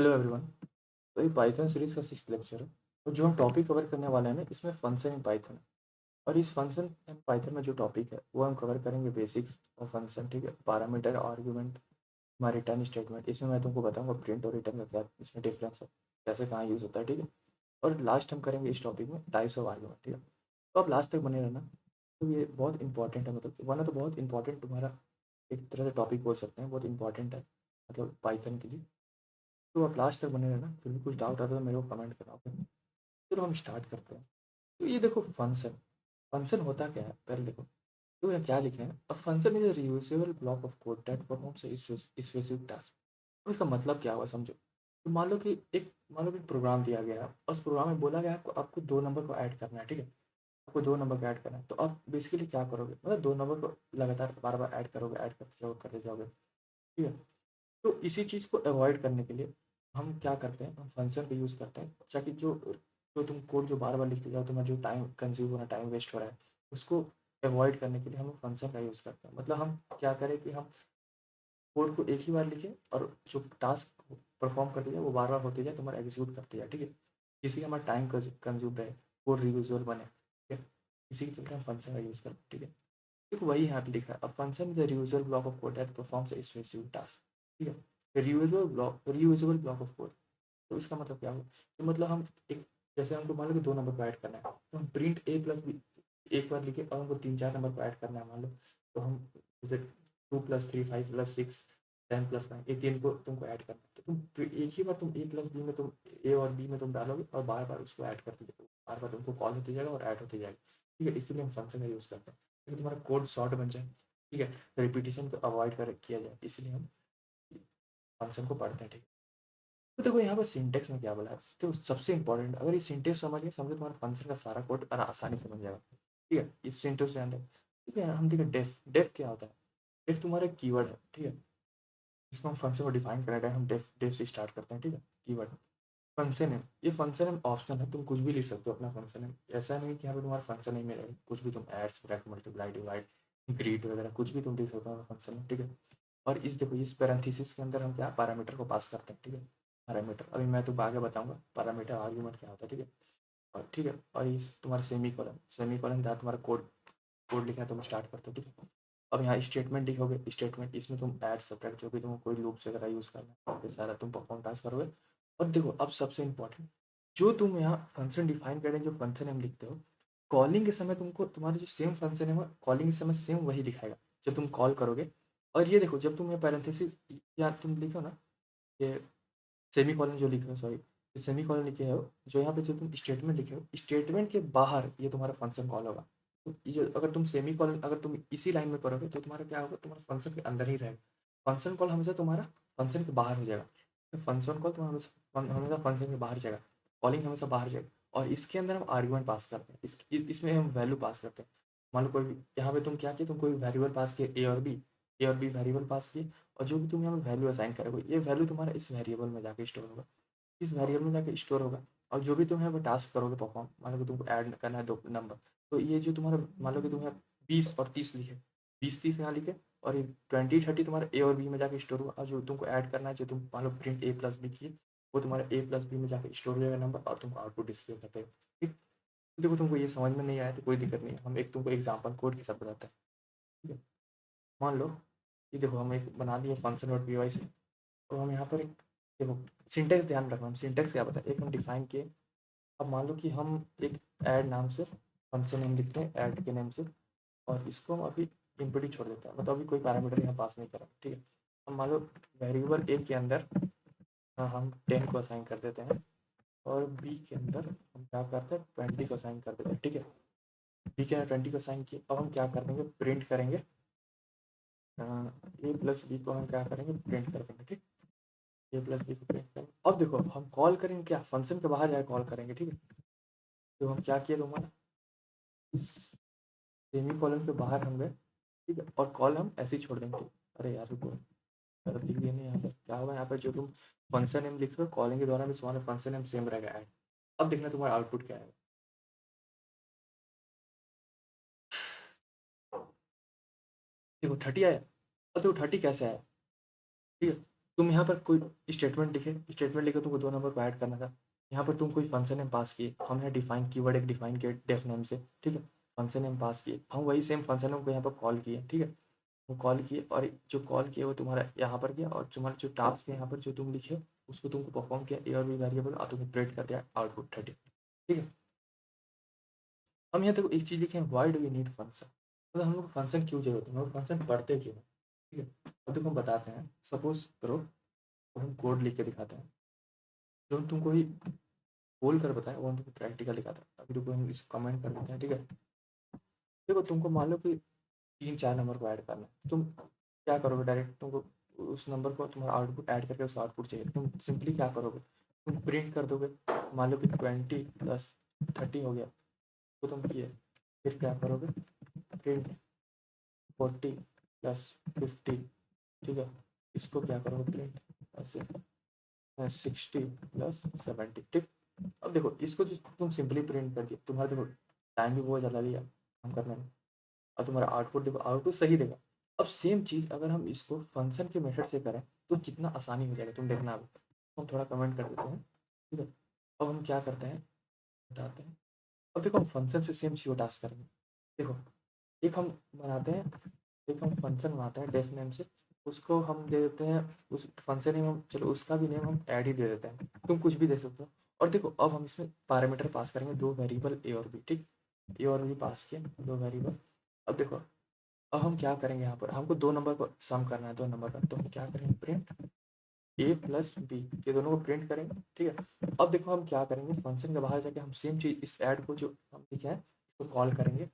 Hello everyone. तो ये Python series का 6th लेक्चर है और जो हम टॉपिक कवर करने वाले हैं ना इसमें फंक्शन इन पाइथन है। और इस फंक्शन इन पाइथन में जो टॉपिक है वो हम कवर करेंगे बेसिक्स और फंक्शन, ठीक है। पैरामीटर, आर्गुमेंट, हमारा रिटर्न स्टेटमेंट, इसमें मैं तुमको बताऊंगा प्रिंट और रिटर्न का क्या इसमें डिफरेंस है, कैसे कहाँ यूज़ होता है, ठीक है। और लास्ट हम करेंगे इस टॉपिक में टाइप्स ऑफ आर्गुमेंट, ठीक है। तो आप लास्ट तक बने रहना। तो ये बहुत इंपॉर्टेंट है, मतलब वरना तो बहुत इंपॉर्टेंट तुम्हारा एक तरह से टॉपिक बोल सकते हैं, बहुत इंपॉर्टेंट है मतलब पाइथन के लिए। तो आप लास्ट तक बने रहना, फिर भी कुछ डाउट आता है तो मेरे को कमेंट करना, ओके। चलो हम स्टार्ट करते हैं। तो ये देखो फंक्शन, फंक्शन होता क्या है पहले देखो। तो यहाँ क्या लिखे हैं, a function is a reusable block of code that performs a specific task. तो इसका मतलब क्या हुआ समझो। तो मान लो कि एक प्रोग्राम दिया गया है और उस प्रोग्राम में बोला गया है आपको आपको 2 नंबर को ऐड करना है, ठीक है। आपको 2 नंबर को ऐड करना है, तो आप बेसिकली क्या करोगे, मतलब 2 नंबर को लगातार बार-बार ऐड करोगे, ऐड करते जाओगे, ठीक है। तो इसी चीज़ को अवॉइड करने के लिए हम क्या करते हैं, हम फंक्शन का यूज़ करते हैं ताकि जो जो तुम कोड जो बार बार लिखते जाओ, तुम्हारा जो टाइम कंज्यूम हो रहा है, टाइम वेस्ट हो रहा है, उसको अवॉइड करने के लिए हम फंक्शन का यूज़ करते हैं। मतलब हम क्या करें कि हम कोड को एक ही बार लिखें और जो टास्क परफॉर्म करते जाए वो बार बार होते जाए, तुम्हारा एग्जीक्यूट करते जाए, ठीक है। इसी हमारा टाइम कंज्यूम रहे, कोड रियूजेबल बने, ठीक है। इसी के चलते हम फंक्शन का यूज़ करते हैं, ठीक है। देखो वही यहाँ पे लिखा है, a function is a reusable block of code that performs a specific task, ठीक है। Reusable block of code. तो इसका मतलब क्या हुआ, तो मतलब हम एक, जैसे हमको मान लो कि 2 नंबर को ऐड करना है, तो हम प्रिंट ए प्लस बी एक बार लिखे और हमको 3-4 नंबर को ऐड करना है मान लो। तो हम जैसे 2 प्लस 3 5 प्लस 6 10 प्लस 9 ये 3 को तुमको ऐड करना है। तो एक ही बार तुम ए प्लस बी में तुम ए और बी में तुम डालोगे और बार बार उसको ऐड करते जाओगे, बार बार तुमको कॉल होते जाएगा और ऐड होते जाएगा, ठीक है। इसलिए हम फंक्शन का यूज़ करते हैं ताकि तुम्हारा कोड शॉर्ट बन जाए, ठीक है। रिपीटिशन को अवॉइड कर किया जाए, इसलिए हम फंक्शन को पढ़ते हैं, ठीक है। तो देखो यहाँ पर सिंटेक्स में क्या बोला है, तो सबसे इंपॉर्टेंट, अगर ये सिंटेक्स समझ गए समझो तुम्हारा फंक्शन का सारा कोड आसानी से समझ जाएगा, ठीक है। इस सिंटेक्स ध्यान रहे, ठीक है। हम देखिए डेफ, डेफ क्या होता है, डेफ तुम्हारा कीवर्ड है, ठीक है। इसको हम फंक्शन को डिफाइन करने टाइम हम डेफ डेफ से स्टार्ट करते हैं, ठीक है। कीवर्ड फंक्शन है, ये फंक्शन है ऑप्शनल है, तुम कुछ भी लिख सकते हो अपना फंक्शन है। ऐसा नहीं कि यहाँ पे तुम्हारा फंक्शन नहीं मिलेगा, कुछ भी तुम ऐड सब्ट्रैक्ट मल्टीप्लाई डिवाइड ग्रीड वगैरह कुछ भी तुम लिख सकते हो फंक्शन में, ठीक है। और इस देखो इस पैरेंथेसिस के अंदर हम क्या पैरामीटर को पास करते हैं, ठीक है। पैरामीटर अभी मैं तो आगे बताऊंगा पैरामीटर आर्गुमेंट क्या होता है, ठीक है। और ठीक है, और इस तुम्हारा सेमी कॉलन जहाँ तुम्हारा कोड कोड लिखना है तुम स्टार्ट करते हो, ठीक है। अब यहाँ स्टेटमेंट लिखोगे, स्टेटमेंट इसमें तुम ऐड सब्ट्रैक्ट जो भी तुम कोई लूप्स वगैरह यूज़ करना है ये सारा तुम परफॉर्म टास्क करोगे। और देखो अब सबसे इंपॉर्टेंट, जो तुम यहाँ फंक्शन डिफाइन करें, जो फंक्शन हम लिखते हो, कॉलिंग के समय तुमको तुम्हारा जो सेम फंक्शन है वो कॉलिंग के समय सेम वही दिखाएगा जब तुम कॉल करोगे। और ये देखो जब तुम ये पैरेंथेसिस या तुम लिखो ना, ये सेमीकोलन जो लिखे हो, सॉरी, जो सेमीकोलन लिखे हो, जो यहाँ पे जो तुम स्टेटमेंट लिखे हो, स्टेटमेंट के बाहर ये तुम्हारा फंक्शन कॉल होगा। तो ये जो अगर तुम सेमीकोलन अगर तुम इसी लाइन में करोगे तो तुम्हारा क्या होगा, तुम्हारा फंक्शन के अंदर ही रहेगा। फंक्शन कॉल हमेशा तुम्हारा फंक्शन के बाहर हो जाएगा। तो फंक्शन कॉल तुम्हारा हमेशा हमेशा फंक्शन के बाहर जाएगा, कॉलिंग हमेशा बाहर जाएगा। और इसके अंदर हम आर्गुमेंट पास करते हैं, इसमें हम वैल्यू पास करते हैं। मान लो कोई भी यहाँ पे तुम क्या किए, तुम कोई वेरिएबल पास किए ए और बी वेरिएबल पास किए, और जो भी तुम यहाँ पे वैल्यू असाइन करोगे ये वैल्यू तुम्हारा इस वेरिएबल में जाके स्टोर होगा, इस वेरिएबल में जाके स्टोर होगा। और जो भी तुम यहाँ पे टास्क करोगे परफॉर्म, मान लो कि तुमको ऐड करना है 2 नंबर, तो ये जो तुम्हारा मान लो कि तुम यहाँ 20 और 30 लिखे, 20-30 यहाँ लिखे, और ये 20-30 तुम्हारा ए और बी में जाके स्टोर हुआ। और जो तुमको ऐड करना है, जो तुम मान लो प्रिंट ए प्लस बी किए, वो तुम्हारा ए प्लस बी में जाके स्टोर हो जाएगा नंबर और तुमको आउटपुट डिस्प्ले कर देगा, ठीक। तो देखो तुमको ये समझ में नहीं आया तो कोई दिक्कत नहीं है, हम एक तुमको एग्जाम्पल कोड के साथ बताते हैं, ठीक है। मान लो ये देखो हम एक बना दिए फंक्शन डॉट पी वाई से, तो हम यहाँ पर एक देखो सिंटेक्स ध्यान रखना, हम सिंटेक्स क्या बताए, एक हम डिफाइन किए। अब मान लो कि हम एक ऐड नाम से फंक्शन नेम लिखते हैं ऐड के नेम से, और इसको हम अभी इनपुट ही छोड़ देते हैं, मतलब अभी कोई पैरामीटर यहाँ पास नहीं करें, ठीक है। अब मान लो वेरिएबल ए के अंदर हम 10 को असाइन कर देते हैं, और बी के अंदर हम क्या करते हैं 20 को असाइन कर देते हैं, ठीक है। बी के अंदर 20 को असाइन किए, अब हम क्या कर देंगे प्रिंट करेंगे, ए प्लस बी को हम क्या करेंगे प्रिंट कर देंगे, ठीक। ए प्लस बी को प्रिंट करेंगे। अब देखो हम कॉल करेंगे क्या, फंक्शन के बाहर जाकर कॉल करेंगे, ठीक है। तो हम क्या किए तुम्हारा इस सेमी कॉलन के बाहर हम गए, ठीक है, और कॉल हम ऐसे ही छोड़ देंगे, ठीक। अरे यार रुको, गलत लिख दिया नहीं, यहाँ पर क्या होगा, यहाँ पर जो तुम फंक्शन नेम लिख रहे हो कॉलिंग के दौरान भी तुम्हारा फंक्शन नेम सेम रहेगा ऐड। अब देखना तुम्हारा आउटपुट क्या आएगा, देखो 30 आया। अब देखो 30 कैसे आया, ठीक है। तुम यहाँ पर कोई स्टेटमेंट लिखे तुमको 2 नंबर को ऐड करना था। यहाँ पर तुम कोई फंक्शन नेम पास किए, हम यहाँ डिफाइन कीवर्ड एक डिफाइन किए डेफ नेम से, ठीक है। फंक्शन नेम पास किए, हम वही सेम फंक्शन नेम को यहाँ पर कॉल किए, ठीक है। वो कॉल किए और जो कॉल किए वो तुम्हारा यहाँ पर गया, और तुम्हारा जो टास्क है यहाँ पर जो तुम लिखे उसको तुमको परफॉर्म किया, ए और बी वेरिएबल, और तुमने प्रिंट कर दिया आउटपुट 30, ठीक है। हम यहाँ देखो एक चीज़ लिखे हैं, why do you need function, मतलब हम लोग को फंक्शन क्यों जरूरत है, हम लोग फंक्शन पढ़ते क्यों हैं, ठीक है। अब देखो हम बताते हैं, सपोज करो तो हम कोड लिख के दिखाते हैं, जो हम तुमको ही बोल कर बताएं वो हम तुमको प्रैक्टिकल दिखाते हैं। अभी देखो हम इसको कमेंट कर देते हैं, ठीक है। देखो तुमको मान लो कि 3-4 नंबर को ऐड करना है, तुम क्या करोगे, डायरेक्ट तुमको उस नंबर को तुम्हारा आउटपुट ऐड करके उसका आउटपुट चाहिए, तुम सिंपली क्या करोगे, तुम प्रिंट कर दोगे। मान लो कि 20 + 30 हो गया, तो तुम किए, फिर क्या करोगे, प्रिंट 40 + 50, ठीक है। इसको क्या करोगे, प्रिंट ऐसे 60 + 70, ठीक। अब देखो इसको जो तुम सिंपली प्रिंट कर दिया, तुम्हारा देखो टाइम भी बहुत ज़्यादा लिया काम करने में, और तुम्हारा आउटपुट देखो आउटपुट सही देगा। अब सेम चीज़ अगर हम इसको फंक्शन के मेथड से करें तो कितना आसानी हो जाएगा, तुम देखना। अब हम थोड़ा कमेंट कर देते हैं, ठीक है। अब हम क्या करते हैं, हटाते हैं। अब देखो हम फंक्शन से सेम चीज़ को टास्क करेंगे। देखो एक हम बनाते हैं, एक हम फंक्शन बनाते हैं डेफ नेम से, उसको हम दे देते हैं, उस फंक्शन नेम हम, चलो उसका भी नेम हम ऐड ही दे देते हैं, तुम कुछ भी दे सकते हो। और देखो अब हम इसमें पैरामीटर पास करेंगे, 2 वेरिएबल ए और बी, ठीक। ए और बी पास किए, 2 वेरिएबल। अब देखो अब हम क्या करेंगे, यहाँ पर हमको 2 नंबर को सम करना है, 2 नंबर का, तो हम क्या करेंगे, प्रिंट ए प्लस बी, ये दोनों को प्रिंट करेंगे, ठीक है। अब देखो हम क्या करेंगे, फंक्शन के बाहर जाके हम सेम चीज़ इस ऐड को जो हम लिखे हैं इसको कॉल करेंगे,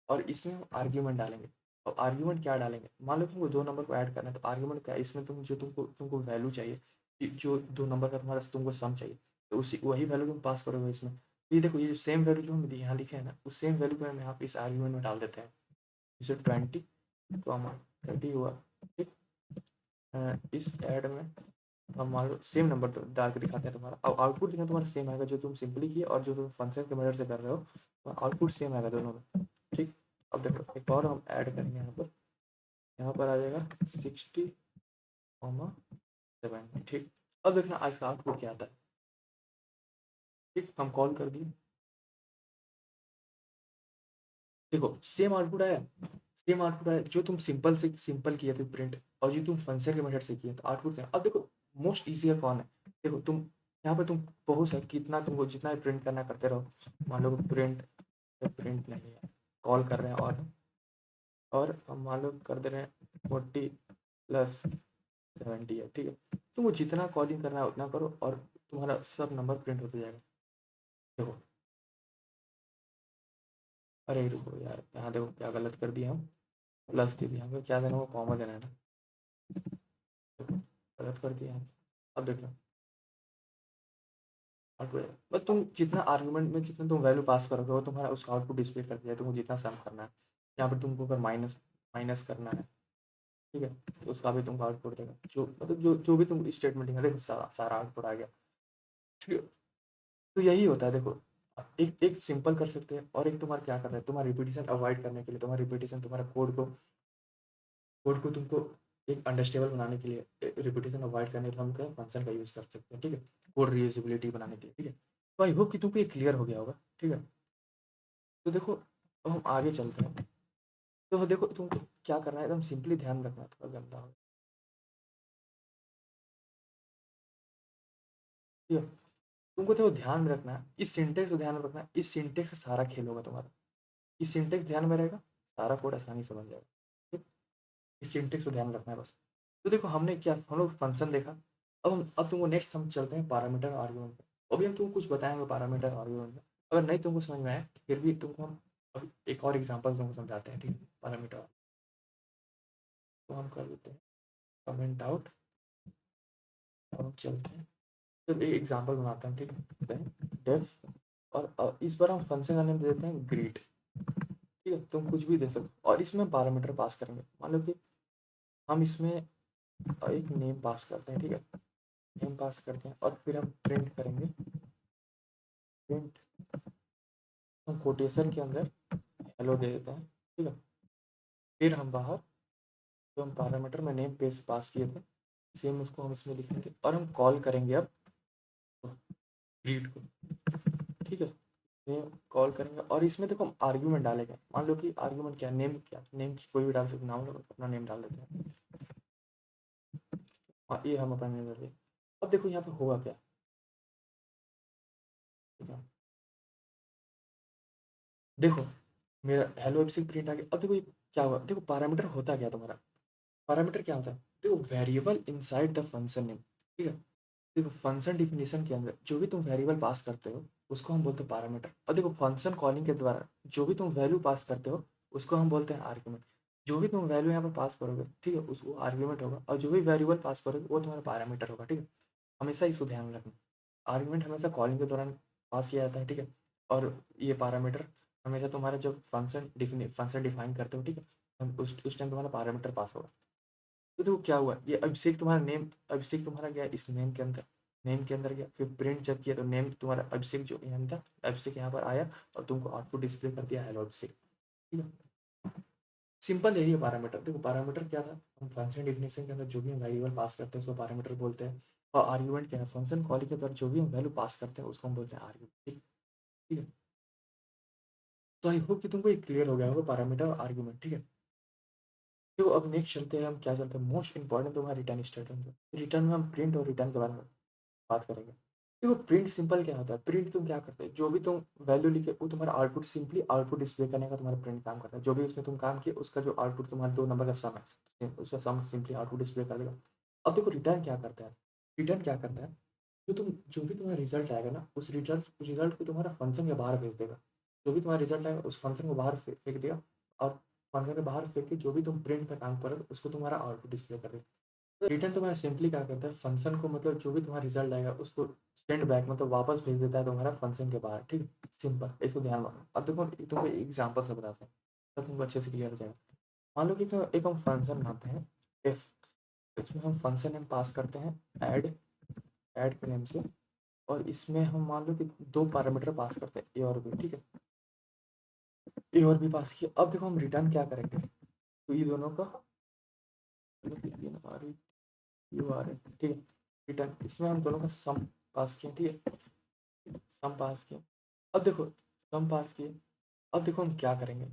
और इसमें हम आर्ग्यूमेंट डालेंगे। और आर्ग्यूमेंट क्या डालेंगे, मान लो कि हमको 2 नंबर को ऐड करना है, तो आर्ग्यूमेंट क्या है, इसमें तुम जो तुमको तुमको वैल्यू चाहिए, जो 2 नंबर का तुम्हारा तुमको सम चाहिए, तो उसी वही वैल्यू तुम पास करोगे इसमें। ये देखो ये जो सेम वैल्यू जो हम यहाँ लिखे हैं ना, उस सेम वैल्यू को हम यहाँ पे इस आर्ग्यूमेंट में डाल देते हैं। जैसे 20, 30 हुआ, ठीक। इस ऐड में हम मान लो सेम नंबर तो डाल के दिखाते हैं तुम्हारा, अब आउटपुट देखना तुम्हारा सेम आएगा, जो तुम सिंपली किए और जो तुम फंक्शन के मेथड से कर रहे हो, तो आउटपुट सेम आएगा दोनों में, ठीक। अब देखो एक और हम ऐड करेंगे यहाँ पर, आ जाएगा 60, 70, ठीक। अब देखना आज का आउटपुट क्या आता है, ठीक। हम कॉल कर दिए, देखो सेम आउटपुट आया, सेम आउटपुट आया, जो तुम सिंपल से सिंपल किए थे प्रिंट, और जो तुम फंक्शन के मेथड से किए तो आउटपुट सेम। अब देखो मोस्ट ईजियर कौन है, देखो तुम यहाँ पे तुम बहुत सा कितना तुमको जितना भी प्रिंट करना करते रहो। मान लो प्रिंट, प्रिंट नहीं है, कॉल कर रहे हैं, और हम मान लो कर दे रहे हैं 40 + 70 है, ठीक है। तुमको जितना कॉलिंग करना है उतना करो, और तुम्हारा सब नंबर प्रिंट होते जाएगा। देखो, अरे रुको यार, यहाँ देखो क्या गलत कर दिया हम, प्लस दे दिया, हमें क्या देना, वो कॉमा देना है ना, देखो गलत कर दिया हम। अब देख लो आउटपुट, बस तुम जितना आर्गुमेंट में जितना तुम वैल्यू पास करोगे वो तुम्हारा उसका आउटपुट डिस्प्ले कर दिया है, तुमको जितना सम करना है। यहाँ पर तुमको अगर माइनस माइनस करना है, ठीक है, तो उसका भी तुमको आउटपुट देगा, जो मतलब जो भी तुम स्टेटमेंट लिखा, देखो सारा सारा आउटपुट आ गया, ठीक है। तो यही होता है, देखो एक एक सिंपल कर सकते हैं, और एक तुम्हारा क्या करता है, तुम्हारा रिपीटिशन अवॉइड करने के लिए, तुम्हारा रिपीटिशन तुम्हारा कोड को तुमको एक अंडरस्टेबल बनाने के लिए, रिपीटिशन अवॉइड करने के लिए हम क्या फंक्शन का यूज़ कर सकते हैं, ठीक है। कोड रीयूजेबिलिटी बनाने के लिए, ठीक है। तो आई होप कि तुमको ये क्लियर हो गया होगा, ठीक है। तो देखो अब हम आगे चलते हैं, तो देखो तुमको क्या करना है, एकदम सिंपली ध्यान रखना, थोड़ा गंदा हो, ठीक है। तुमको देखो ध्यान में रखना है, इस सिंटेक्स को ध्यान में रखना है, इस सिंटेक्स से सारा खेल होगा तुम्हारा। इस सिंटेक्स ध्यान में रहेगा, सारा कोड आसानी से बन जाएगा, ठीक। इस सिंटेक्स को ध्यान रखना है बस। तो देखो हमने क्या, हम लोग फंक्शन देखा। अब तुमको नेक्स्ट हम चलते हैं पैरामीटर आर्गुमेंट पे। अभी हम तुमको कुछ बताएंगे पैरामीटर आर्गुमेंट में, अगर नहीं तुमको समझ में आए फिर भी तुमको हम अभी एक और एग्जांपल तुमको समझाते हैं, ठीक है, पैरामीटर। तो हम कर देते हैं कमेंट आउट, और हम चलते हैं, तो एक एग्जांपल बनाते हैं, ठीक है, डेफ, और इस बार हम फंक्शन का नेम दे देते हैं ग्रीट, ठीक है। तुम कुछ भी दे सकते हो, और इसमें पैरामीटर पास करेंगे, मान लो कि हम इसमें एक नेम पास करते हैं, ठीक है, नेम पास करते हैं, और फिर हम प्रिंट करेंगे, प्रिंट हम कोटेशन के अंदर हेलो दे देते हैं, ठीक है। फिर हम बाहर जो हम पैरामीटर में नेम पेज पास किए थे सेम उसको हम इसमें लिखेंगे और हम कॉल करेंगे अब रीड को, ठीक है। ये कॉल करेंगे और इसमें देखो हम आर्ग्यूमेंट डालेंगे। मान लो कि आर्ग्यूमेंट क्या नेम की कोई भी डाल सकते, नाम अपना नेम डाल देते हैं। हाँ, ये हम अपना नेम डाल दिए। अब देखो यहाँ पे होगा क्या, ठीक है। देखो मेरा हेलो एफसी प्रिंट आ गया। अब देखो ये क्या हुआ, देखो पैरामीटर होता क्या तुम्हारा, पैरामीटर क्या होता है, देखो variable inside the function name, ठीक है। देखो फंक्शन डिफिनेशन के अंदर जो भी तुम वेरिएबल पास करते हो उसको हम बोलते हैं पैरामीटर। और देखो फंक्शन कॉलिंग के द्वारा जो भी तुम वैल्यू पास करते हो उसको हम बोलते हैं आर्ग्यूमेंट। जो भी तुम वैल्यू यहाँ पर पास करोगे, ठीक है, उसको आर्ग्यूमेंट होगा, और जो भी वेरिएबल पास करोगे वो तुम्हारा पैरामीटर होगा, ठीक है। हमेशा इसको ध्यान में रखना। आर्ग्यूमेंट हमेशा कॉलिंग के दौरान पास किया जाता है, ठीक है। और ये पैरामीटर हमेशा तुम्हारा जब फंक्शन डिफाइन करते हो, ठीक है, उस टाइम तुम्हारा पैरामीटर पास होगा। तो देखो क्या हुआ, ये अभिषेक तुम्हारा नेम, अभिषेक तुम्हारा गया इस नेम के अंदर गया, फिर प्रिंट जब किया तो नेम तुम्हारा अभिषेक जो यहाँ था, अभिषेक यहाँ पर आया और तुमको आउटपुट डिस्प्ले कर दिया हेलो अभिषेक, ठीक है। सिंपल यही है पैरामीटर। देखो पैरामीटर क्या था, हम फंक्शन डिफिनेशन के अंदर जो भी हम वेरिएबल पास करते हैं उसको पैरामीटर बोलते हैं। और आर्ग्यूमेंट क्या है, फंक्शन कॉल के द्वारा जो भी हम वैल्यू पास करते हैं उसको हम बोलते हैं आर्ग्यूमेंट, ठीक ठीक है। तो आई होप कि तुमको ये क्लियर हो गया होगा पैरामीटर और आर्ग्यूमेंट, ठीक है। तो अब नेक्स्ट चलते हैं, हम क्या चलते हैं, मोस्ट इंपॉर्टेंट तुम्हारा रिटर्न स्टेटमेंट। रिटर्न में हम प्रिंट और रिटर्न के बारे में बात करेंगे। देखो प्रिंट सिंपल क्या होता है, प्रिंट तुम क्या करते हैं, जो भी तुम वैल्यू लिखे वो तुम्हारा आउटपुट, सिंपली आउटपुट डिस्प्ले करने का तुम्हारा प्रिंट काम करता है। जो भी उसमें तुम काम किए उसका जो आउटपुट तुम्हारा दो नंबर का सम है, उसका सम सिंपली आउटपुट डिस्प्ले कर देगा। अब देखो रिटर्न क्या करता है, रिटर्न क्या करता है, जो भी तुम्हारा रिजल्ट आएगा ना, उस रिजल्ट को तुम्हारा फंक्शन के बाहर भेज देगा। जो भी तुम्हारा रिजल्ट आएगा उस फंक्शन को बाहर फेंक देगा, और फंक्शन के बाहर फेंक के जो भी तुम प्रिंट पे काम करोगे उसको तुम्हारा आउटपुट डिस्प्ले कर देगा। तो रिटर्न तुम्हारा सिंपली क्या करता है, फंक्शन को मतलब जो भी तुम्हारा रिजल्ट आएगा उसको सेंड बैक मतलब वापस भेज देता है तुम्हारा फंक्शन के बाहर, ठीक है। सिंपल, इसको ध्यान रखो। अब देखो तुमको एग्जांपल से बताते हैं तब तुमको अच्छे से क्लियर हो जाएगा। मान लो कि एक हम फंक्शन बनाते हैं इफ, इसमें हम फंक्शन नेम पास करते हैं ऐड के नेम से, और इसमें हम मान लो कि दो पैरामीटर पास करते हैं ए और बी, ठीक है। ए और बी पास किया। अब देखो हम रिटर्न क्या करेंगे, तो ये दोनों का यू आर है, ठीक है। रिटर्न इसमें हम दोनों का सम पास किया, ठीक है, सम पास किया। अब देखो सम पास किए, अब देखो हम क्या करेंगे,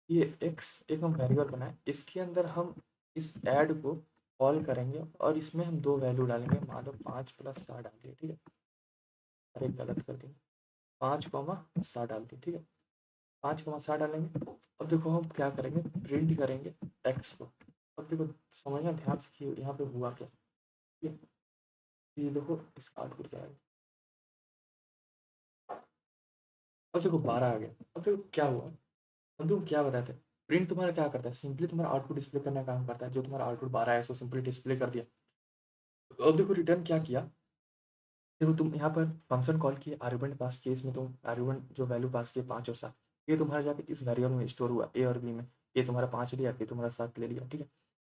ये एक्स एक हम वेरिएबल बनाए, इसके अंदर हम इस ऐड को कॉल करेंगे और इसमें हम दो वैल्यू डालेंगे। मान लो 5+7 डाल दिए, ठीक है। अरे गलत कर दिए, 5, 7 डाल दिए, ठीक है। 5, 7 डालेंगे। अब देखो हम क्या करेंगे, प्रिंट करेंगे एक्स को। अब देखो समझना ध्यान से कि यहाँ पे हुआ क्या, ठीक है। ये देखो इसका आउटपुट क्या है। अब देखो 12 आ गया। अब देखो क्या हुआ, हम तुम क्या बताते हैं, प्रिंट तुम्हारा क्या करता है, सिंपली तुम्हारा आउटपुट डिस्प्ले करने का काम करता है। जो तुम्हारा आउटपुट 12 है उसको सिंपली डिस्प्ले कर दिया। अब देखो रिटर्न क्या किया, देखो तुम यहाँ पर फंक्शन कॉल किए, आर्गुमेंट पास किए, इसमें तुम आर्गुमेंट जो वैल्यू पास किए 5 और 7, ये तुम्हारा जाके इस वेरिएबल में स्टोर हुआ ए और बी में। ये तुम्हारा 5 लिया, ये तुम्हारा 7 ले लिया, ठीक है।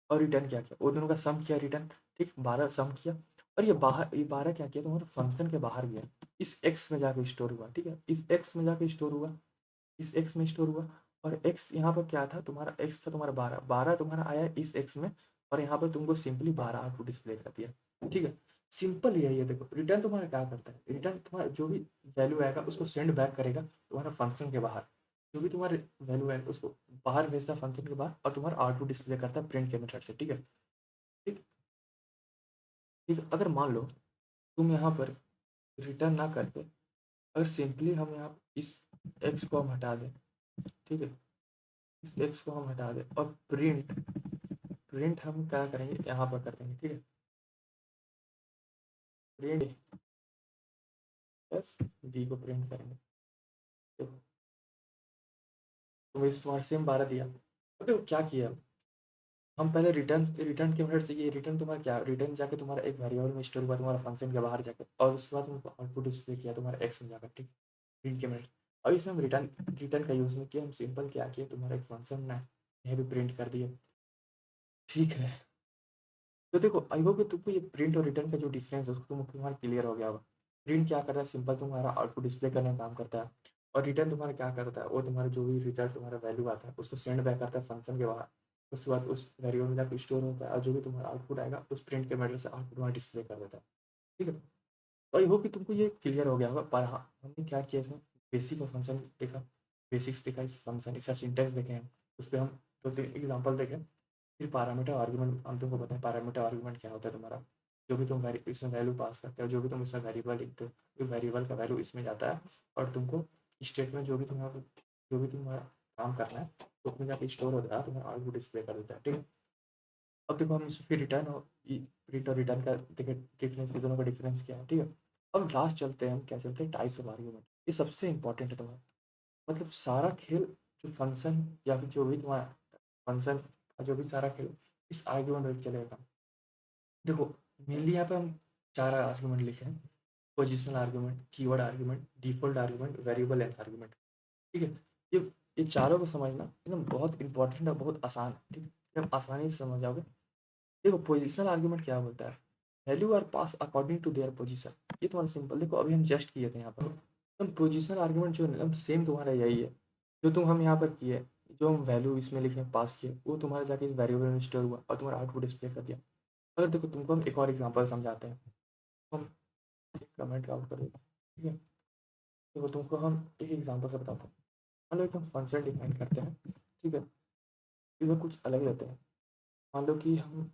और रिटर्न क्या किया, वो दोनों का सम किया रिटर्न, ठीक, 12 सम किया। और ये 12 क्या किया, तुम्हारे फंक्शन के बाहर गया, इस एक्स में जाके स्टोर हुआ, ठीक है। इस एक्स में जाके स्टोर हुआ, इस एक्स में स्टोर हुआ। और एक्स यहाँ पर क्या था, तुम्हारा एक्स था तुम्हारा 12, 12 तुम्हारा आया इस एक्स में, और यहाँ पर तुमको सिंपली 12 आउटपुट डिस्प्ले कर दिया, ठीक है। सिंपल यही है। देखो रिटर्न तुम्हारा क्या करता है, रिटर्न तुम्हारा जो भी वैल्यू आएगा उसको सेंड बैक करेगा तुम्हारा फंक्शन के बाहर। जो भी तुम्हारे वैल्यू आएगा उसको बाहर भेजता है फंक्शन के बाहर, और तुम्हारा आउटपुट डिस्प्ले करता है प्रिंट के मेथड से, ठीक है। ठीक ठीक है। अगर मान लो तुम यहाँ पर रिटर्न ना करके, अगर सिंपली हम यहाँ इस एक्स को हम हटा दें, ठीक है, इस एक्स को हम हटा दें और प्रिंट प्रिंट हम क्या करेंगे, यहाँ पर कर देंगे, ठीक है। प्रिंट प्लस बी को प्रिंट करेंगे। देखो तो इस तुम्हारा सेम 12 दिया। अब देखो क्या किया, हम पहले रिटर्न रिटर्न के मेथड से, ये रिटर्न तुम्हारा क्या, रिटर्न जाके तुम्हारा एक वेरिएबल में स्टोर हुआ तुम्हारा फंक्शन के बाहर जाकर, और उसके बाद तुमको आउटपुट डिस्प्ले किया तुम्हारा एक्स में जाकर, ठीक, प्रिंट के मेथड। अब इसमें हम रिटर्न रिटर्न का यूज़ नहीं किया, हम सिंपल क्या किए, तुम्हारा एक फंक्शन बनाया, यह भी प्रिंट कर दिया, ठीक है। तो देखो आई होप कि तुमको ये प्रिंट और रिटर्न का जो डिफरेंस है उसको तुम्हारा क्लियर हो गया होगा। प्रिंट क्या करता है, सिंपल तुम्हारा आउटपुट डिस्प्ले करने का काम करता है। और रिटर्न तुम्हारा क्या करता है, वो तुम्हारा जो भी रिजल्ट तुम्हारा वैल्यू आता है उसको सेंड बैक करता है फंक्शन के बाहर। उसके बाद उस वेरिएबल में जाकर स्टोर होता है और जो भी तुम्हारा आउटपुट आएगा उस प्रिंट के मेथड से आउटपुट वहाँ डिस्प्ले कर देता है। ठीक है, तो आई होप कि तुमको ये क्लियर हो गया होगा। पर हाँ, हमने क्या किया इसमें, बेसिक और फंक्शन देखा, बेसिक्स देखा इस फंक्शन, इसका सिंटेक्स देखे हैं, उस पर हम 2-3 एग्जांपल देखें। फिर पैरामीटर आर्गुमेंट हम तुमको बताएं, पैरामीटर आर्गुमेंट क्या होता है तुम्हारा, जो भी तुम इसमें वैल्यू पास करते हो, जो भी तुम इसमें वेरिएबल लिखते हो, वेरिएबल का वैल्यू इसमें जाता है और तुमको स्टेटमेंट जो भी तुम्हारा काम करना है तो उसमें जाकर स्टोर हो जाता है, तुम्हारा आउटपुट डिस्प्ले कर देता है। ठीक है, अब देखो हम इसमें फिर रिटर्न और प्रिंट और रिटर्न का देखें डिफरेंस, ये दोनों का डिफरेंस क्या है। ठीक है, अब लास्ट चलते हैं, हम क्या चलते हैं, टाइप्स ऑफ आर्गुमेंट। ये सबसे इंपॉर्टेंट है तुम्हारा, मतलब सारा खेल जो फंक्शन या फिर जो भी तुम्हारा फंक्शन का जो भी सारा खेल इस आर्गुमेंट में चलेगा। देखो मेनली यहाँ पे हम 4 आर्गुमेंट लिखे हैं, positional argument, keyword argument, default argument, variable length argument. ठीक है, ये ये चारों को समझना एकदम बहुत इंपॉर्टेंट और बहुत आसान है। ठीक है, ये आप आसानी से समझ जाओगे। देखो पोजिशनल आर्गुमेंट क्या बोलता है, value are pass according to their position. ये तुम्हारा सिंपल, देखो अभी हम जस्ट किए थे यहाँ पर एकदम पोजिशनल आर्गुमेंट जो एकदम सेम तुम्हारा यही है जो तुम हम यहाँ पर किए, जो हम वैल्यू इसमें लिखे पास किए वो तुम्हारे जाके इस वेरिएबल में स्टोर हुआ और तुम्हारा आउटपुट डिस्प्ले कर दिया। अगर देखो तुमको हम एक और एग्जांपल समझाते हैं, हम एक कमेंट आउट कर देते हैं। ठीक है, देखो तुमको हम एक एग्जांपल से बताते हैं। मान लो एक हम फंक्शन डिफाइन करते हैं। ठीक है, इसमें कुछ अलग रहते हैं। मान लो कि हम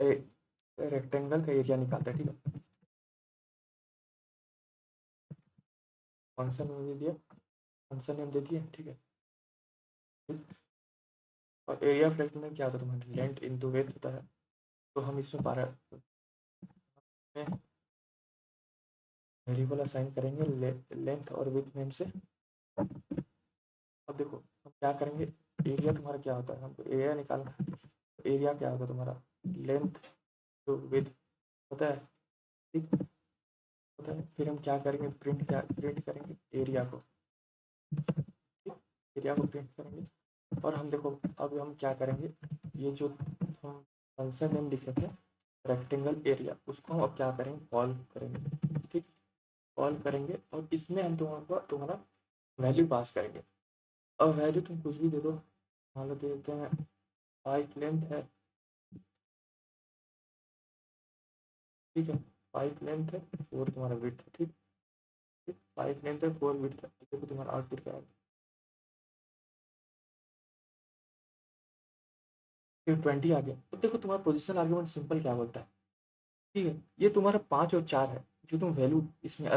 रेक्टेंगल का एरिया निकालते हैं। ठीक है, फंक्शन में दे दिया, फंक्शन नेम दे दिया। ठीक है, और एरिया ऑफ रेक्टेंगल क्या होता है तुम्हारा, लेंथ इनटू विड्थ होता है। तो हम इसमें में वेरिएबल असाइन करेंगे लेंथ और विड्थ नेम से। अब देखो हम क्या करेंगे, एरिया तुम्हारा क्या होता है, हमको एरिया निकालना है। एरिया क्या होता है तुम्हारा, लेंथ तो विड्थ होता है। ठीक होता है, फिर हम क्या करेंगे, प्रिंट करेंगे एरिया को। ठीक, एरिया को प्रिंट करेंगे और हम देखो अब हम क्या करेंगे, ये जो हम फंक्शन नेम लिखे थे रेक्टेंगल एरिया, उसको हम अब क्या करेंगे, कॉल करेंगे। ठीक, कॉल करेंगे और इसमें हम तुम्हारा वैल्यू पास करेंगे। अब वैल्यू तुम कुछ भी दे दो, मान लो दे देते हैं 5 लेंथ है। ठीक है, 5 लेंथ है, 4 तुम्हारा विड्थ है। ठीक, 5 लेंथ है, 4 विड्थ है। देखो तुम्हारा आउटपुट क्या है, फिर 20 आ गया। तो देखो तुम्हारा पोजिशन आर्गुमेंट सिंपल क्या बोलता है। ठीक है, ये तुम्हारा 5 और 4 है, जो तुम वैल्यू इसमें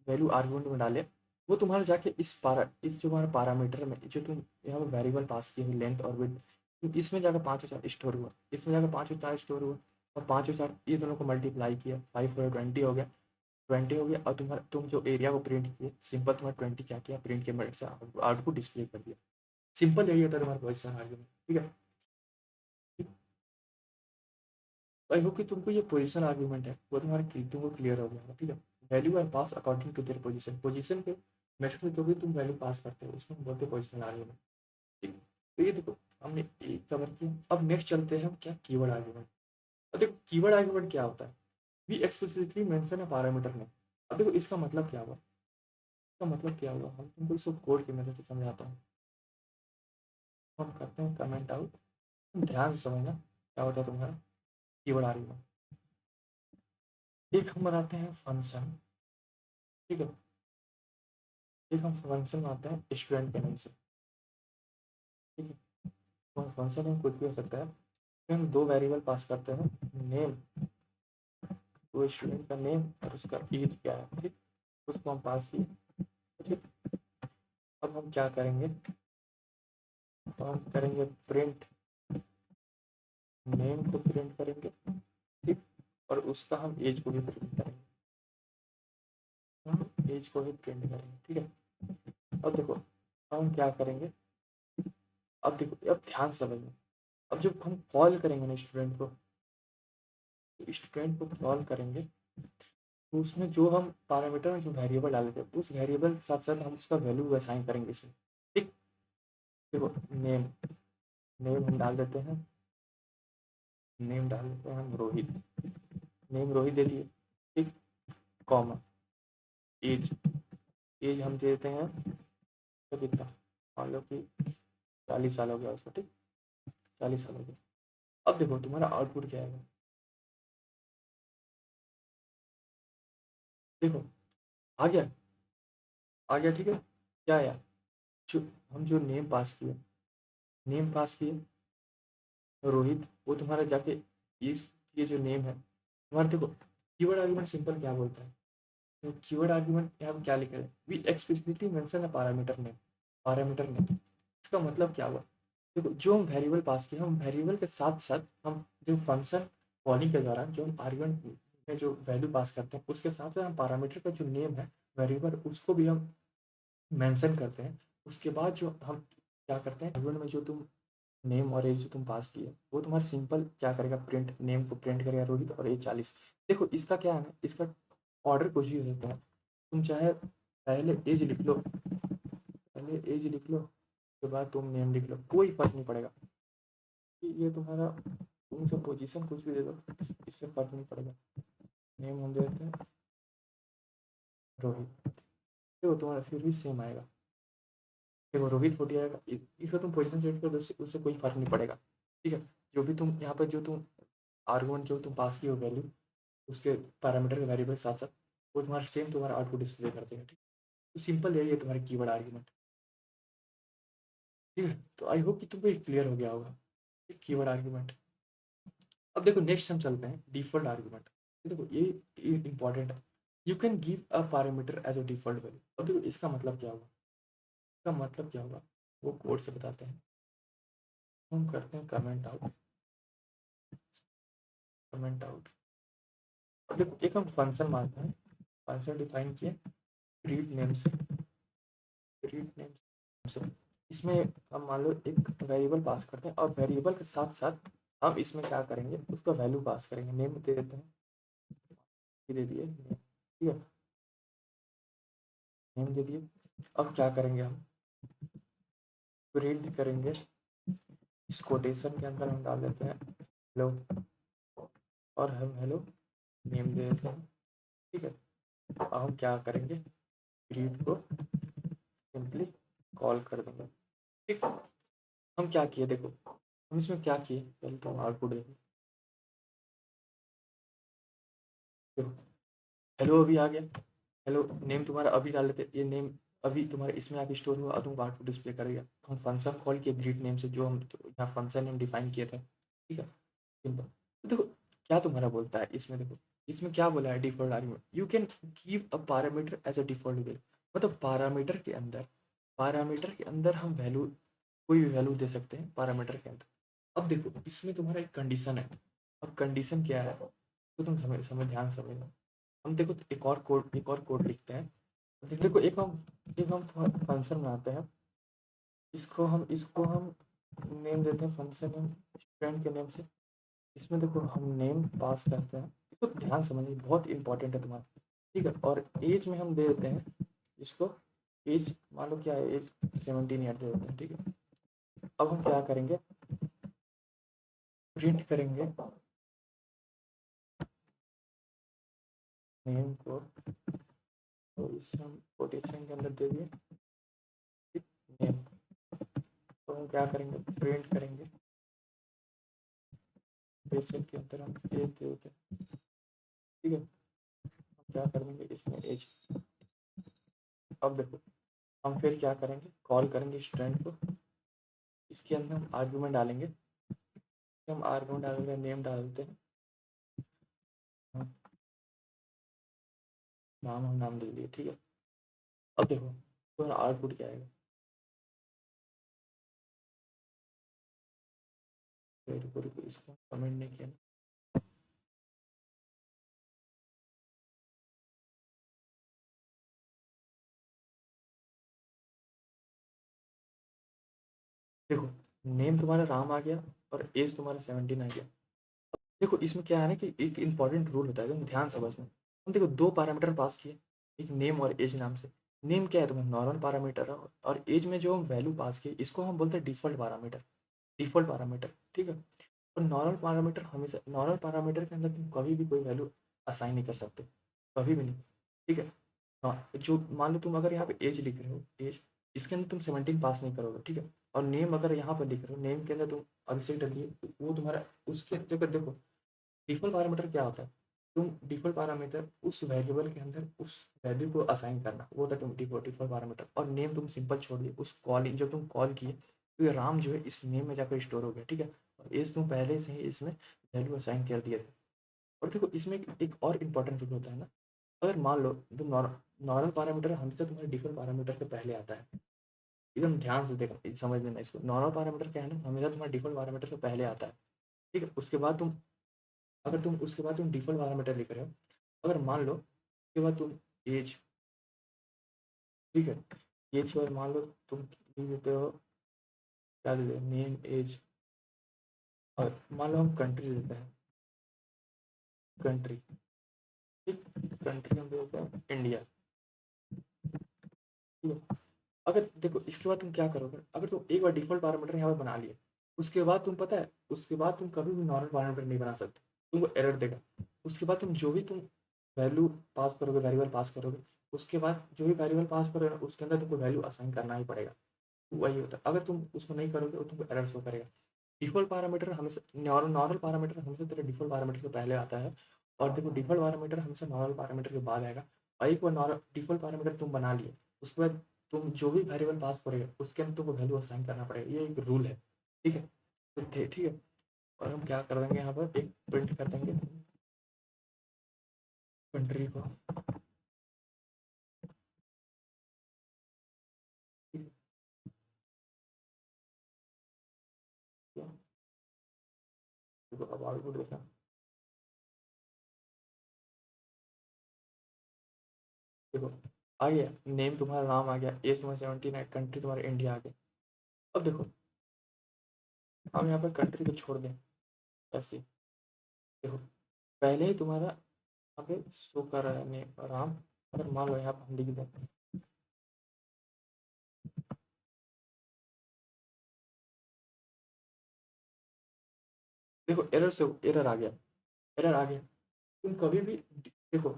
वैल्यू आर्गुमेंट में डाले, वो तुम्हारा जाके इस जो हमारा पैरामीटर में जो तुम यहाँ पे वेरिएबल पास किए हो लेंथ और विड्थ, इसमें जाकर 5 और 4 स्टोर हुआ, इसमें जाकर 5 और 4 स्टोर हुआ और 5 और 4 ये दोनों को मल्टीप्लाई किया, 5 और 20 हो गया। 20 हो गया और तुम्हारा तुम जो एरिया को प्रिंट किए, सिंपल तुम्हारा 20 क्या किया, प्रिंट के मेथड से आउटपुट डिस्प्ले कर दिया। सिंपल यही होता है तुम्हारा पोजिशन आर्गुमेंट। ठीक है, आई होप कि तुमको ये पोजीशन आर्गुमेंट है वो तुमको क्लियर हो गया होगा। ठीक है, value are pass according to their position, position के मेथड में जो भी तुम वैल्यू पास करते हो उसको हम बोलते हैं पोजीशन आर्गुमेंट। ठीक है, तो ये देखो हमने एक कवर किया। अब नेक्स्ट चलते हैं हम क्या, कीवर्ड आर्गुमेंट। अब देखो कीवर्ड आर्गुमेंट क्या होता है, वी एक्सप्लिसिटली मेंशन है पैरामीटर में। अब देखो इसका मतलब क्या हुआ, इसका मतलब क्या हुआ, हम तुमको इसको कोड की मदद से समझाता हूँ। हम करते हैं कमेंट आउट, ध्यान से समझना क्या होता है तुम्हारा कीवर्ड आर्गुमेंट। एक हम बनाते हैं फंक्शन। ठीक है, एक हम फंक्शन बनाते हैं स्टूडेंट के नाम से। ठीक है, तो फंक्शन में कुछ भी हो सकता है। फिर हम 2 वेरिएबल पास करते हैं, नेम, वो स्टूडेंट का नेम और उसका एज क्या है। ठीक, उसको हम पास किए। ठीक, अब हम क्या करेंगे, तो हम करेंगे प्रिंट, नेम को प्रिंट करेंगे। ठीक, और उसका हम एज को भी प्रिंट करेंगे, हम एज को भी प्रिंट करेंगे। ठीक है, अब देखो हम क्या करेंगे, अब देखो अब ध्यान से समझना। अब जब हम कॉल करेंगे ना स्टूडेंट को, तो स्टूडेंट को कॉल करेंगे तो उसमें जो हम पैरामीटर में जो वेरिएबल डाले थे उस वेरिएबल के साथ साथ हम उसका वैल्यू असाइन करेंगे इसमें। ठीक, देखो नेम, नेम हम डाल देते हैं, नेम डाल देते हैं हम रोहित, नेम रोहित दे दिए। ठीक, कॉमा एज, एज हम दे देते हैं तो कितना, मान लो कि 40 साल हो गया उसको। ठीक, 40 साल हो गए। अब देखो तुम्हारा आउटपुट क्या आएगा। देखो आ गया, आ गया, ठीक है। क्या आया, जो हम जो नेम पास किए, नेम पास किए रोहित, वो तुम्हारा जाके इस, ये जो नेम है तुम्हारा, देखो कीवर्ड आर्गुमेंट सिंपल क्या बोलता है। तो कीवर्ड आर्गुमेंट यहाँ पे क्या लिखा है, we explicitly mention a parameter name, parameter name. इसका मतलब क्या हुआ, देखो जो हम वेरिएबल पास किए, हम वेरिएबल के साथ साथ हम जो फंक्शन कॉलिंग के दौरान जो हम आर्गुमेंट में जो वैल्यू पास करते हैं उसके साथ साथ हम पैरामीटर का जो नेम है वेरिएबल उसको भी हम मेंशन करते हैं। उसके बाद जो हम क्या करते हैं, आर्गुमेंट में जो तुम नेम और एज जो तुम पास किए वो तुम्हारा सिंपल क्या करेगा, प्रिंट नेम को प्रिंट करेगा रोहित और एज 40। देखो इसका क्या है ना, इसका ऑर्डर कुछ भी हो सकता है। तुम चाहे पहले एज लिख लो, पहले एज लिख लो, उसके बाद तुम नेम लिख लो, कोई फर्क नहीं पड़ेगा। कि ये तुम्हारा तुम से पोजीशन कुछ भी दे दो, इससे फर्क नहीं पड़ेगा। नेम हम दे देते हैं रोहित, देखो तुम्हारा फिर भी सेम आएगा। देखो रोहित 40 आएगा, इसका तुम पोजीशन सेट कर दो, उससे उससे कोई फर्क नहीं पड़ेगा। ठीक है, जो भी तुम यहाँ पर जो तुम आर्गुमेंट जो तुम पास की हो वैल्यू, उसके पैरामीटर के वेरिएबल साथ साथ वो तुम्हारा सेम तुम्हारा आउटपुट डिस्प्ले कर देगा। ठीक, तो सिंपल यही है तुम्हारी कीवर्ड आर्गुमेंट। ठीक है, तो आई होप कि तुमको ये क्लियर हो गया होगा कीवर्ड आर्गुमेंट। अब देखो नेक्स्ट हम चलते हैं डिफॉल्ट आर्गुमेंट। देखो ये इंपॉर्टेंट है। You can give a parameter as a default value. अब देखो इसका मतलब क्या होगा, इसका मतलब क्या होगा वो कोड से बताते हैं। हम करते हैं कमेंट आउट, कमेंट आउट। अब देखो एक हम फंक्शन मानते हैं, फंक्शन डिफाइन किए रीड नेम से, रीड नेम से। इसमें हम मान लो एक वेरिएबल पास करते हैं और वेरिएबल के साथ साथ हम इसमें क्या करेंगे, उसका वैल्यू पास करेंगे। नेम दे देते हैं, ये दे दिए name, ठीक है, नेम दे दिए। अब क्या करेंगे, हम प्रिंट करेंगे, इस कोटेशन के अंदर हम डाल देते हैं हेलो, और हम हेलो नेम दे देते हैं। ठीक है, अब हम क्या करेंगे, रीड को सिंपली कॉल कर देंगे। ठीक, हम क्या किए देखो, हम इसमें क्या किए पहले तो आउटपुट देखो। हेलो अभी आ गया, हेलो नेम तुम्हारा अभी डाल देते, ये नेम अभी तुम्हारे इसमें आके स्टोर हुआ और तुमको आउटपुट डिस्प्ले करेगा। हम फंक्शन कॉल किए ग्रीट नेम से, जो हम तो यहाँ फंक्शन नेम डिफाइन किए थे। ठीक है, सिंपल। तो देखो क्या तुम्हारा बोलता है इसमें, देखो इसमें क्या बोला है, default argument you can give a parameter as a default value. मतलब पैरामीटर के अंदर, पैरामीटर के अंदर हम वैल्यू, कोई भी वैल्यू दे सकते हैं पैरामीटर के अंदर। अब देखो इसमें तुम्हारा एक कंडीशन है। अब कंडीशन क्या है तो तुम समझ समझ ध्यान से समझना। हम देखो एक और कोड लिखते हैं। देखो एक हम फंक्शन बनाते हैं, इसको हम नेम देते हैं फंक्शन नेम स्टूडेंट के नेम से। इसमें देखो हम नेम पास करते हैं, इसको ध्यान समझिए बहुत इंपॉर्टेंट है तुम्हारा। ठीक है, और एज में हम दे देते हैं इसको, एज मान लो क्या है, एज 17 ईयर दे देते हैं। ठीक है, अब हम क्या करेंगे, प्रिंट करेंगे नेम को, तो इसे हम कोटेशन के अंदर दे दिए नेम। तो हम क्या करेंगे, प्रिंट करेंगे, ब्रेसेट के अंदर हम एज दे देते हैं। ठीक है, हम क्या करेंगे इसमें एज। अब देखो हम फिर क्या करेंगे, कॉल करेंगे स्टूडेंट को, इसके अंदर हम आर्गुमेंट डालेंगे। हम आर्गुमेंट डालेंगे, नेम डालते हैं, हम नाम हम नाम दे दिए। ठीक है, अब देखो तो आउटपुट क्या आएगा, इसको कमेंट नहीं किया ना। देखो नेम तुम्हारा राम आ गया और एज तुम्हारा 17 आ गया। देखो इसमें क्या है ना कि एक इंपॉर्टेंट रूल होता है, तुम ध्यान समझना। हम देखो दो पैरामीटर पास किए, एक नेम और एज नाम से। नेम क्या है तुम्हारा नॉर्मल पैरामीटर है, और एज में जो हम वैल्यू पास किए इसको हम बोलते हैं डिफॉल्ट पैरामीटर, डिफॉल्ट पैरामीटर। ठीक है, और नॉर्मल पैरामीटर हमेशा, नॉर्मल पैरामीटर के अंदर तुम कभी भी कोई वैल्यू असाइन नहीं कर सकते, कभी भी नहीं। ठीक है, हाँ जो मान लो तुम अगर यहाँ पे एज लिख रहे हो, एज, इसके अंदर तुम 17 पास नहीं करोगे, ठीक है। और नेम अगर यहाँ पर लिख रहे हो, नेम के अंदर तुम अभिषेक डाल दिए, तो वो तुम्हारा उसके जगह देखो डिफ़ॉल्ट पैरामीटर क्या होता है? तुम डिफ़ॉल्ट पैरामीटर उस वेरिएबल के अंदर उस वैल्यू को असाइन करना, वो होता है तुम डिफ़ॉल्ट पैरामीटर। और नेम तुम सिंपल छोड़ दिए, उस कॉल जब तुम कॉल किए तो ये राम जो है इस नेम में जाकर स्टोर हो गया, ठीक है। और एज तुम पहले से ही इसमें वैल्यू असाइन कर दिए थे। और देखो इसमें एक और इम्पोर्टेंट चीज़ होता है ना, अगर मान लो तुम नॉर्मल पैरामीटर हमेशा तुम्हारे डिफ़ॉल्ट पैरामीटर के पहले आता है। एकदम ध्यान से देखना, समझ लेना इसको। नॉर्मल पैरामीटर क्या है ना, हमेशा तुम्हारे डिफ़ॉल्ट पैरामीटर के पहले आता है, ठीक है। उसके बाद तुम अगर तुम उसके बाद तुम डिफ़ॉल्ट पैरामीटर लिख रहे हो, अगर मान लो उसके बाद तुम एज, ठीक है, एज के बाद मान लो तुम लिख देते हो, क्या दे दें, नेम एज, और मान लो हम कंट्री देते हैं, कंट्री, ठीक, कंट्री हम देते हैं इंडिया, ठीक है। अगर देखो इसके बाद तुम क्या करोगे, अगर तुम एक बार डिफ़ॉल्ट पैरामीटर यहाँ पे बना लिए, उसके बाद तुम पता है, उसके बाद तुम कभी भी नॉर्मल पैरामीटर नहीं बना सकते, तुमको एरर देगा। उसके बाद तुम जो भी तुम वैल्यू पास करोगे, वेरिएबल पास करोगे, उसके बाद जो भी वेरिएबल पास करोगे ना, उसके अंदर तुमको वैल्यू असाइन करना ही पड़ेगा। वही होता है, अगर तुम उसको नहीं करोगे तो तुमको एरर शो करेगा। डिफ़ॉल्ट पैरामीटर हमेशा नॉर्मल पैरामीटर हमेशा तेरे डिफ़ॉल्ट पैरामीटर से पहले आता है, और देखो डिफ़ॉल्ट पैरामीटर हमेशा नॉर्मल पैरामीटर के बाद आएगा। और एक बार डिफ़ॉल्ट पैरामीटर तुम बना लिए, उसके बाद तुम जो भी वेरिएबल पास करोगे उसके अंदर तुमको वैल्यू असाइन करना पड़ेगा, ये एक रूल है, ठीक है। तो ठीक है। और हम क्या कर देंगे, यहाँ पर एक प्रिंट कर देंगे कंट्री को, ठीक है। देखो अब आउटपुट देखना, देखो आ गया, नेम तुम्हारा नाम आ गया, एज तुम्हारा 17 है, कंट्री तुम्हारा इंडिया आ गया। अब देखो हम यहाँ पर कंट्री को छोड़ दें ऐसे, देखो पहले ही तुम्हारा यहाँ पे शो कर रहा है नेम राम। अगर मान लो यहाँ पर हम लिख दें, देखो एरर से एरर आ गया, एरर आ गया। तुम कभी भी देखो,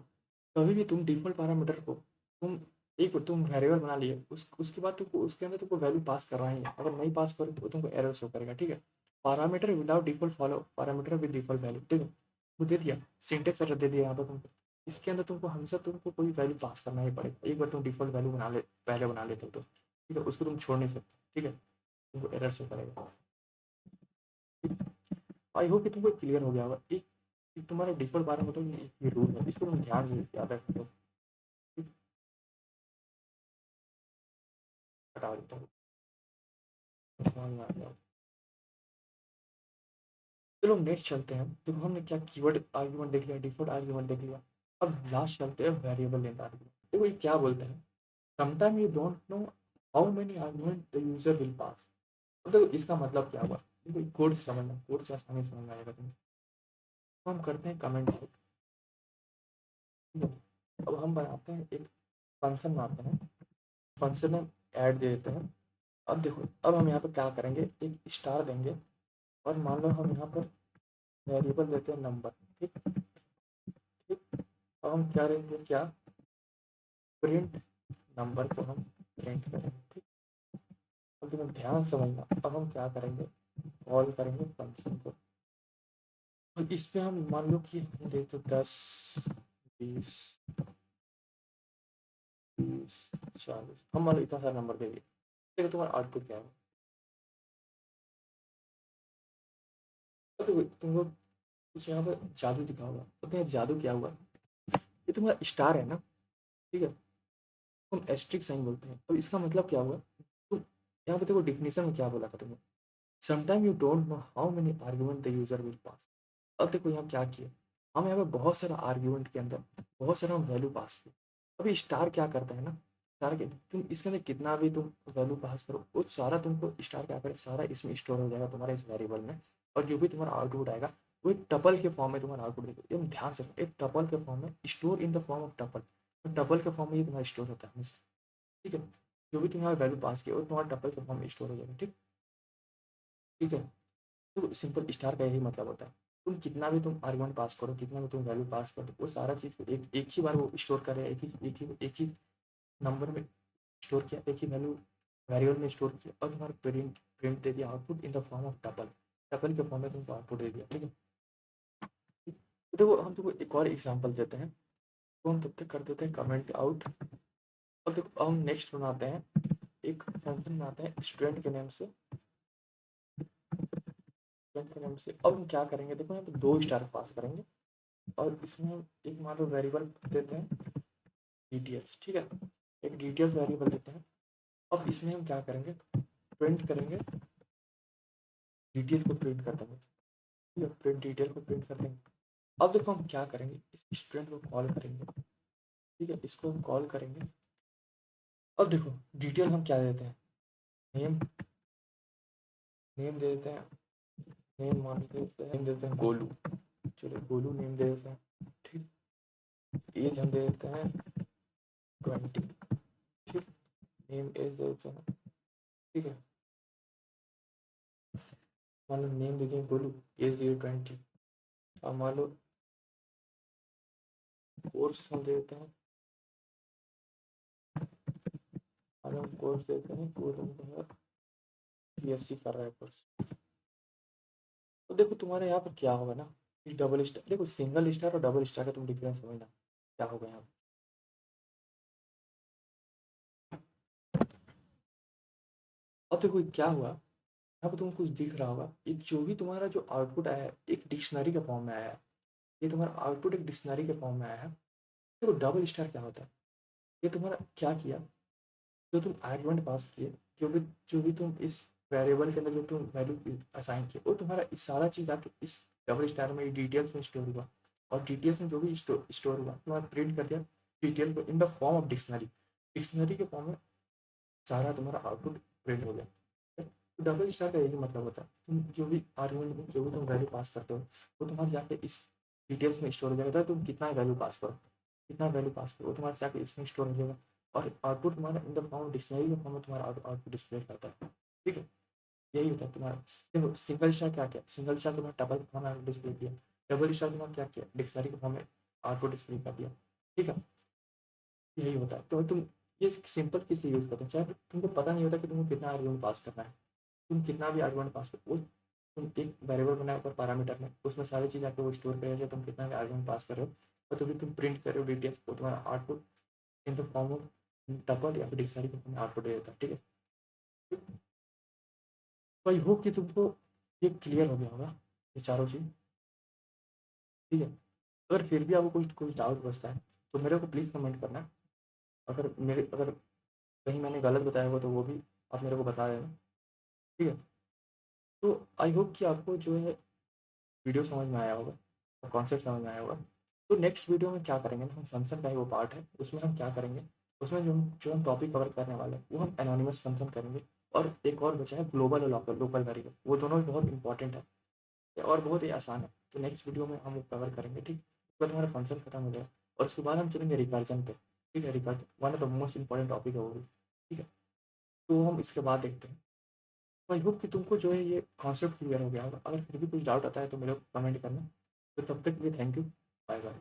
कभी भी तुम डिफ़ॉल्ट पैरामीटर को तुम एक तुम वेरिएबल बना लिए, उसके बाद तुमको उसके अंदर तुमको वैल्यू पास करना ही है। अगर नहीं पास करोगे तो तुमको एरर शो करेगा, ठीक है। Parameter without default follow parameter with default value, ठीक है, वो दे दिया, सिंटेक्स एरर दे दिया यहाँ पर तुमको। इसके अंदर तुमको हमेशा तुमको कोई वैल्यू पास करना ही पड़ेगा। एक बार तुम डिफ़ॉल्ट वैल्यू पहले बना लेते हो तो, ठीक है, उसको तुम छोड़ नहीं सकते, ठीक है, तुमको एरर शो करेगा। आई होप कि तुमको क्लियर हो गया होगा। एक तुम्हारा डिफ़ॉल्ट पैरामीटर में ये रूल है, इसको तुम ध्यान से याद रखो। हटा देता हूँ, समझ में आ गया। चलो नेक्स्ट चलते हैं। देखो हमने क्या कीवर्ड आर्गुमेंट देख लिया, डिफ़ॉल्ट आर्गुमेंट देख लिया। अब लास्ट चलते हैं वेरिएबल लेंथ आर्गुमेंट। देखो ये क्या बोलते हैं, sometime you don't know how many argument the user will pass. अब देखो इसका मतलब क्या हुआ, देखो कोड से समझना, कोड से आसानी से समझ में आएगा तुम्हें। तो हम करते हैं कमेंट टाइप, अब हम बनाते हैं एक फंक्शन बनाते हैं, फंक्शन में ऐड दे देते हैं। अब देखो अब हम यहाँ पर क्या करेंगे, एक स्टार देंगे, और मान लो हम यहाँ पर वेरिएबल देते हैं नंबर, ठीक, ठीक। अब हम क्या करेंगे, क्या प्रिंट नंबर को हम प्रिंट करेंगे, ठीक। अब देखो ध्यान से समझना, अब हम क्या करेंगे, कॉल करेंगे फंक्शन को। और इस पे हम मान लो कि हम देते 10 20 30 40, हम मान लो इतना सारा नंबर दे दिए। देखो तुम्हारा आउटपुट क्या है, तो तुमको कुछ यहाँ पर जादू दिखा होगा। तो यहाँ जादू क्या हुआ, ये तुम्हारा स्टार है ना, ठीक है, तुम एस्ट्रिक साइन बोलते हैं। अब इसका मतलब क्या हुआ, तुम यहाँ पे देखो डिफिनीशन में क्या बोला था तुमने, sometime you don't know how many argument the user will pass. अब देखो यहाँ क्या किया, हम यहाँ पे बहुत सारा आर्ग्यूमेंट के अंदर बहुत सारा हम वैल्यू पास किए। अभी स्टार क्या करता है ना, स्टार के तुम इसके अंदर कितना भी तुम वैल्यू पास करो, वो सारा तुमको स्टार क्या करे, सारा इसमें स्टोर हो जाएगा तुम्हारे इस वेरिएबल में। और जो भी तुम्हारा आउटपुट आएगा वो एक टपल के फॉर्म में तुम्हारा आउटपुट देगा। एकदम ध्यान से, एक टपल के फॉर्म में, store in the form of tuple. तो टपल के फॉर्म में ये तुम्हारा स्टोर होता है हमेशा, ठीक है। जो भी तुम्हारा वैल्यू पास किया वो तुम्हारा टपल के फॉर्म में स्टोर हो जाएगा, ठीक, ठीक है। तो सिंपल स्टार का यही मतलब होता है, तुम कितना भी तुम आर्गुमेंट पास करो, कितना भी तुम वैल्यू पास करो, वो सारा चीज़ को एक एक ही बार वो स्टोर करे, एक ही नंबर में स्टोर किया, एक ही वैल्यू वेरिएबल में स्टोर किया और तुम्हारा प्रिंट प्रिंट दे दिया output in the form of tuple. Tuple के फॉर्म में तुमको आउटपुट दे दिया, ठीक है। तो देखो हम तुमको एक और एग्जांपल देते हैं, तो हम तब तक कर देते हैं कमेंट आउट। और देखो हम नेक्स्ट बनाते हैं, एक फंक्शन बनाते हैं स्टूडेंट के नेम से, स्टूडेंट के नेम से। अब हम क्या करेंगे, देखो यहाँ पे 2 स्टार पास करेंगे और इसमें हम एक मान लो वेरिएबल देते हैं डिटेल्स, ठीक है। एक डिटेल्स वेरिएबल देते हैं। अब इसमें हम क्या करेंगे, प्रिंट करेंगे, डिटेल को प्रिंट कर देंगे, ठीक है। प्रिंट डिटेल को प्रिंट कर देंगे। अब देखो हम क्या करेंगे, इस स्टूडेंट को कॉल करेंगे, ठीक है। इसको हम कॉल करेंगे। अब देखो डिटेल हम क्या देते हैं, नेम, नेम दे देते हैं, नेम मान लेते हैं, नेम देते हैं गोलू, चलो गोलू नेम दे देते हैं, ठीक। एज हम दे देते हैं 20, ठीक। नेम एज दे देते हैं, ठीक है। मान लो नेम दे दिए गोलू, एज दिए 20। अब मान लो कोर्स हम दे देते हैं, मान लो कोर्स देते हैं, कोर्स BSc कर रहा है कोर्स। तो देखो तुम्हारे यहाँ पर क्या होगा ना, इस डबल स्टार, देखो सिंगल स्टार और डबल स्टार का तुम डिफरेंस समझना क्या होगा यहाँ पे। अब देखो क्या हुआ, यहाँ पे तुमको कुछ दिख रहा होगा, एक जो भी तुम्हारा जो आउटपुट आया है एक डिक्शनरी के फॉर्म में आया है, ये तुम्हारा आउटपुट एक डिक्शनरी के फॉर्म में आया है। देखो डबल स्टार क्या होता है, ये तुम्हारा क्या किया, जो तुम आर्गुमेंट पास किए, जो भी तुम इस वेरिएबल के अंदर जो तुम वैल्यू असाइन किए, वो तुम्हारा इस सारा चीज़ आके इस डबल स्टार में डिटेल्स में स्टोर हुआ। और डिटेल्स में जो भी स्टोर हुआ तुम्हारा प्रिंट कर दिया डिटेल को in the form of dictionary, dictionary के फॉर्म में सारा तुम्हारा आउटपुट प्रिंट हो गया। तो डबल स्टार का यही मतलब होता है, तुम जो भी आर्गुमेंट में जो भी तुम वैल्यू पास करते हो वो तुम्हारे जाके इस डिटेल्स में स्टोर हो जाएगा। तुम कितना वैल्यू पास करो, कितना वैल्यू पास करो, वो तुम्हारे जाके इसमें स्टोर हो जाएगा। और आउटपुट तुम्हारा इन द फॉर्म डिक्शनरी के फॉर्म में तुम्हारा आउटपुट डिस्प्ले करता है, ठीक है। यही होता है तुम्हारा। देखो सिंगल स्टार क्या किया, सिंगल स्टार तुम्हारा टपल के फॉर्म में डिस्प्ले किया, डबल स्टार तुम्हारा क्या किया, डिक्शनरी के फॉर्म में आउटपुट डिस्प्ले कर दिया, ठीक है। यही होता है। तो तुम ये सिंपल किस लिए यूज़ करते हैं, चाहे तुमको पता नहीं होता कि तुमको कितना आर्गुमेंट पास करना है, तुम कितना भी आर्गुमेंट पास करो, वो तुम एक वेरिएबल बनाए ऊपर पैरामीटर में, उसमें सारी चीज़ आके वो स्टोर करेगा, तुम कितना भी आर्गुमेंट पास कर रहे हो। और तभी तुम प्रिंट कर रहे हो डिटेल्स को, तुम्हारा output in the form of tuple या फिर डिक्शनरी के फॉर्म में आउटपुट दे देता है, ठीक है। तो आई होप कि तुमको ये क्लियर हो गया होगा ये चारों चीज़, ठीक है। अगर फिर भी आपको कुछ कुछ डाउट बचता है तो मेरे को प्लीज़ कमेंट करना। अगर कहीं मैंने गलत बताया हो तो वो भी आप मेरे को बता देना, ठीक है। तो आई होप कि आपको जो है वीडियो समझ में आया होगा और कॉन्सेप्ट समझ में आया होगा। तो नेक्स्ट वीडियो में क्या करेंगे ना, हम फंक्शन का ही वो पार्ट है, उसमें हम क्या करेंगे, उसमें जो हम टॉपिक कवर करने वाले हैं वो हम एनोनिमस फंक्शन करेंगे। और एक और बचा है ग्लोबल और लोकल लोकल वेरिएबल, वो दोनों भी बहुत इंपॉर्टेंट है और बहुत ही आसान है। तो नेक्स्ट वीडियो में हम वो कवर करेंगे, ठीक। उसके बाद हमारा फंक्शन खत्म हो जाएगा और उसके बाद हम चलेंगे रिकर्जन पे, ठीक है। Recursion one of the most important topic है वो भी, ठीक है। तो हम इसके बाद देखते हैं। तो आई होप कि तुमको जो है ये कॉन्सेप्ट क्लियर हो गया होगा। अगर फिर भी कुछ डाउट आता है तो मेरे को कमेंट करना। तो तब तक के लिए थैंक यू, बाय बाय।